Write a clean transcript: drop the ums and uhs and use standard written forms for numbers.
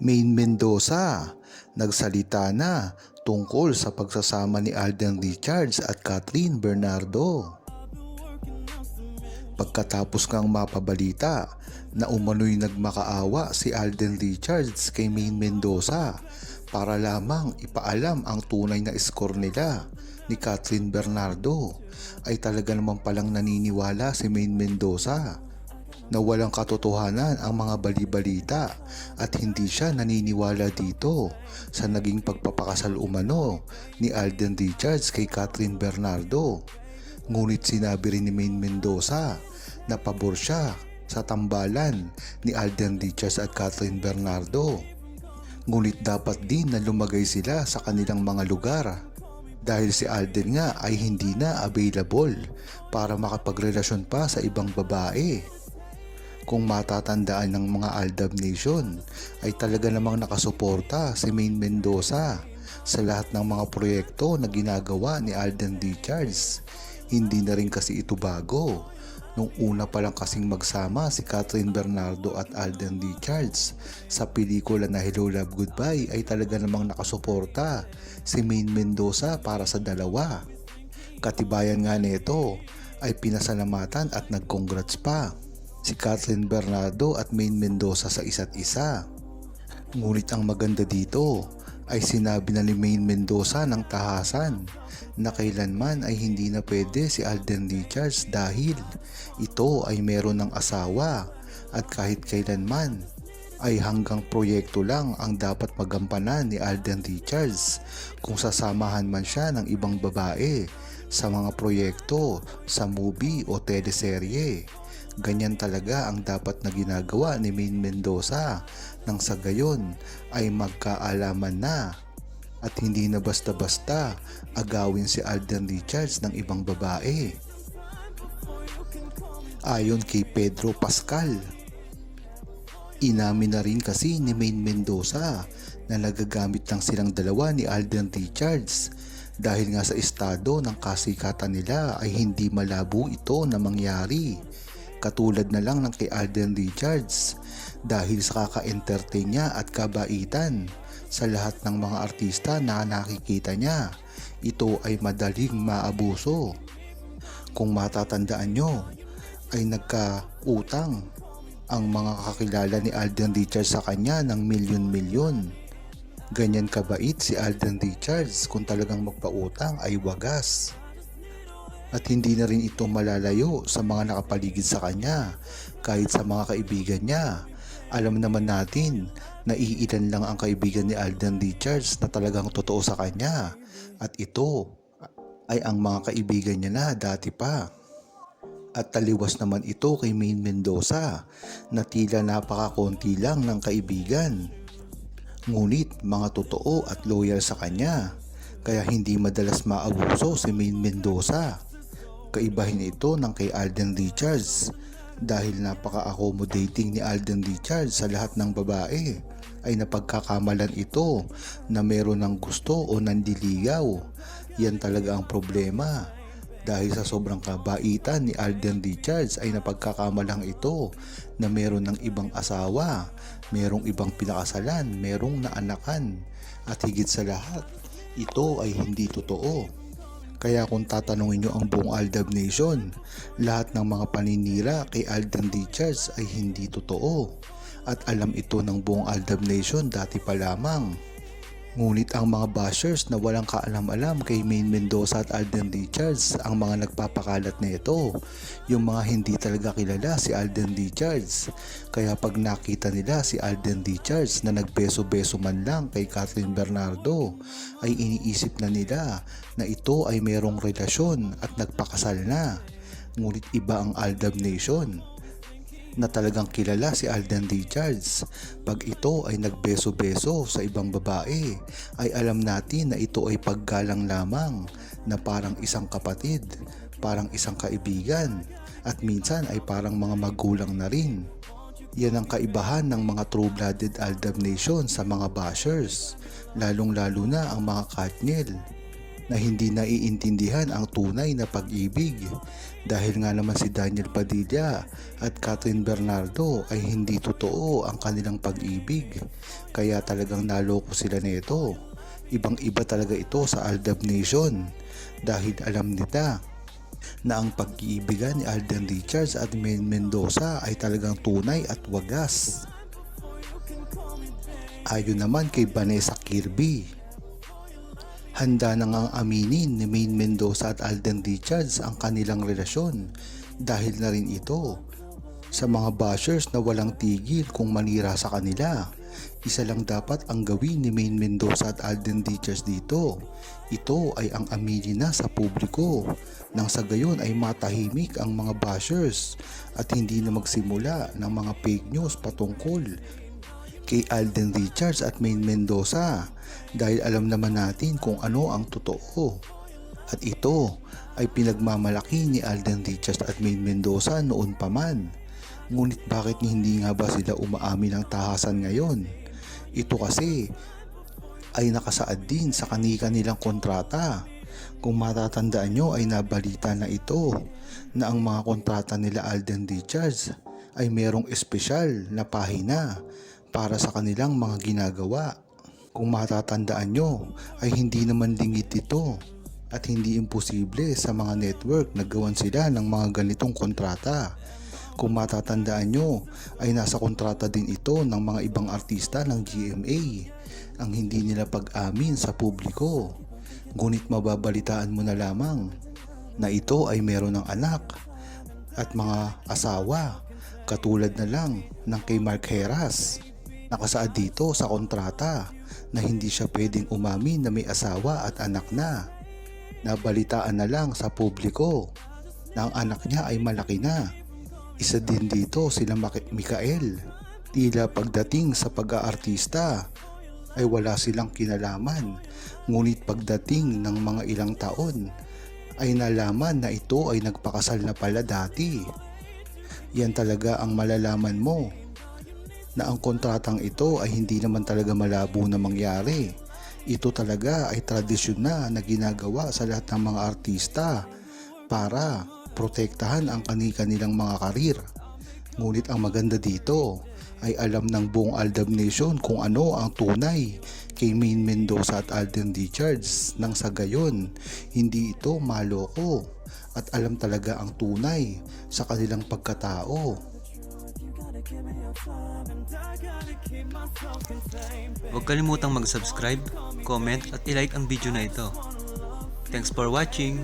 Maine Mendoza, nagsalita na tungkol sa pagsasama ni Alden Richards at Catherine Bernardo. Pagkatapos ngang mapabalita na umano'y nagmakaawa si Alden Richards kay Maine Mendoza para lamang ipaalam ang tunay na score nila ni Catherine Bernardo, ay talaga naman palang naniniwala si Maine Mendoza na walang katotohanan ang mga bali-balita at hindi siya naniniwala dito sa naging pagpapakasal umano ni Alden Richards kay Catherine Bernardo. Ngunit sinabi rin ni Maine Mendoza na pabor siya sa tambalan ni Alden Richards at Catherine Bernardo. Ngunit dapat din na lumagay sila sa kanilang mga lugar dahil si Alden nga ay hindi na available para makapagrelasyon pa sa ibang babae. Kung matatandaan ng mga Aldab Nation, ay talaga namang nakasuporta si Maine Mendoza sa lahat ng mga proyekto na ginagawa ni Alden Richards. Hindi na rin kasi ito bago. Nung una pa lang kasing magsama si Catherine Bernardo at Alden Richards sa pelikula na Hello Love Goodbye, ay talaga namang nakasuporta si Maine Mendoza para sa dalawa. Katibayan nga nito ay pinasalamatan at nag-congrats pa si Catherine Bernardo at Maine Mendoza sa isa't isa. Ngunit ang maganda dito ay sinabi na ni Maine Mendoza ng tahasan na kailanman ay hindi na pwede si Alden Richards dahil ito ay meron ng asawa at kahit kailanman ay hanggang proyekto lang ang dapat magampanan ni Alden Richards kung sasamahan man siya ng ibang babae sa mga proyekto, sa movie o teleserye. Ganyan talaga ang dapat na ginagawa ni Maine Mendoza nang sa gayon ay magkaalaman na at hindi na basta-basta agawin si Alden Richards ng ibang babae. Ayon kay Pedro Pascal, inamin na rin kasi ni Maine Mendoza na nagagamit lang silang dalawa ni Alden Richards dahil nga sa estado ng kasikatan nila ay hindi malabo ito na mangyari. Katulad na lang ng kay Alden Richards dahil sa kaka-entertain niya at kabaitan sa lahat ng mga artista na nakikita niya, ito ay madaling maabuso. Kung matatandaan nyo, ay nagkautang ang mga kakilala ni Alden Richards sa kanya ng milyon-milyon. Ganyan kabait si Alden Richards, kung talagang magpautang ay wagas. At hindi na rin ito malalayo sa mga nakapaligid sa kanya, kahit sa mga kaibigan niya. Alam naman natin na iilan lang ang kaibigan ni Alden Richards na talagang totoo sa kanya, at ito ay ang mga kaibigan niya na dati pa. At taliwas naman ito kay Maine Mendoza na tila napakakonti lang ng kaibigan. Ngunit mga totoo at loyal sa kanya, kaya hindi madalas maabuso si Maine Mendoza. Kaibahin ito ng kay Alden Richards dahil napaka-accommodating ni Alden Richards sa lahat ng babae, ay napagkakamalan ito na meron ng gusto o nandiligaw. Yan talaga ang problema. Dahil sa sobrang kabaitan ni Alden Richards ay napagkakamalang ito na meron ng ibang asawa, merong ibang pinakasalan, merong naanakan, at higit sa lahat, ito ay hindi totoo. Kaya kung tatanungin nyo ang buong Aldab Nation, lahat ng mga paninira kay Alden Richards ay hindi totoo. At alam ito ng buong Aldab Nation dati pa lamang. Ngunit ang mga bashers na walang kaalam-alam kay Maine Mendoza at Alden Richards ang mga nagpapakalat na ito, yung mga hindi talaga kilala si Alden Richards. Kaya pag nakita nila si Alden Richards na nagbeso-beso man lang kay Catherine Bernardo, ay iniisip na nila na ito ay merong relasyon at nagpakasal na. Ngunit iba ang Aldab Nation na talagang kilala si Alden Richards. Pag ito ay nagbeso-beso sa ibang babae, ay alam natin na ito ay paggalang lamang, na parang isang kapatid, parang isang kaibigan, at minsan ay parang mga magulang na rin. Yan ang kaibahan ng mga true-blooded Aldab Nation sa mga bashers, lalong-lalo na ang mga Katniel. na hindi naiintindihan ang tunay na pag-ibig. Dahil nga naman si Daniel Padilla at Catherine Bernardo ay hindi totoo ang kanilang pag-ibig. Kaya talagang naloko sila nito. Ibang iba talaga ito sa Aldab Nation dahil alam nila na ang pag-iibigan ni Alden Richards at Maine Mendoza ay talagang tunay at wagas. Ayon naman kay Vanessa Kirby, handa na ngang aminin ni Maine Mendoza at Alden Richards ang kanilang relasyon dahil na rin ito sa mga bashers na walang tigil kung manira sa kanila. Isa lang dapat ang gawin ni Maine Mendoza at Alden Richards dito. Ito ay ang aminin na sa publiko nang sa gayon ay matahimik ang mga bashers at hindi na magsimula ng mga fake news patungkol kay Alden Richards at Maine Mendoza dahil alam naman natin kung ano ang totoo. At ito ay pinagmamalaki ni Alden Richards at Maine Mendoza noon pa man. Ngunit bakit hindi nga ba sila umaamin ng tahasan ngayon? Ito kasi ay nakasaad din sa kanilang kontrata. Kung matatandaan nyo ay nabalita na ito na ang mga kontrata nila Alden Richards ay merong espesyal na pahina para sa kanilang mga ginagawa. Kung matatandaan nyo ay hindi naman lingid ito at hindi imposible sa mga network na gawan sila ng mga ganitong kontrata. Kung matatandaan nyo ay nasa kontrata din ito ng mga ibang artista ng GMA ang hindi nila pag-amin sa publiko. Ngunit mababalitaan mo na lamang na ito ay meron ng anak at mga asawa katulad na lang ng kay Mark Heras. Nakasaad dito sa kontrata na hindi siya pwedeng umamin na may asawa at anak na. Nabalitaan na lang sa publiko na ang anak niya ay malaki na. Isa din dito sila Mikael. Tila pagdating sa pag-aartista ay wala silang kinalaman. Ngunit pagdating ng mga ilang taon ay nalaman na ito ay nagpakasal na pala dati. Yan talaga ang malalaman mo na ang kontratang ito ay hindi naman talaga malabo na mangyari. Ito talaga ay tradisyon na ginagawa sa lahat ng mga artista para protektahan ang kanilang mga karir. Ngunit ang maganda dito ay alam ng buong Aldab Nation kung ano ang tunay kay Maine Mendoza at Alden Richards nang sa gayon hindi ito maloko at alam talaga ang tunay sa kanilang pagkatao. Huwag kalimutang mag-subscribe, comment at i-like ang video na ito. Thanks for watching!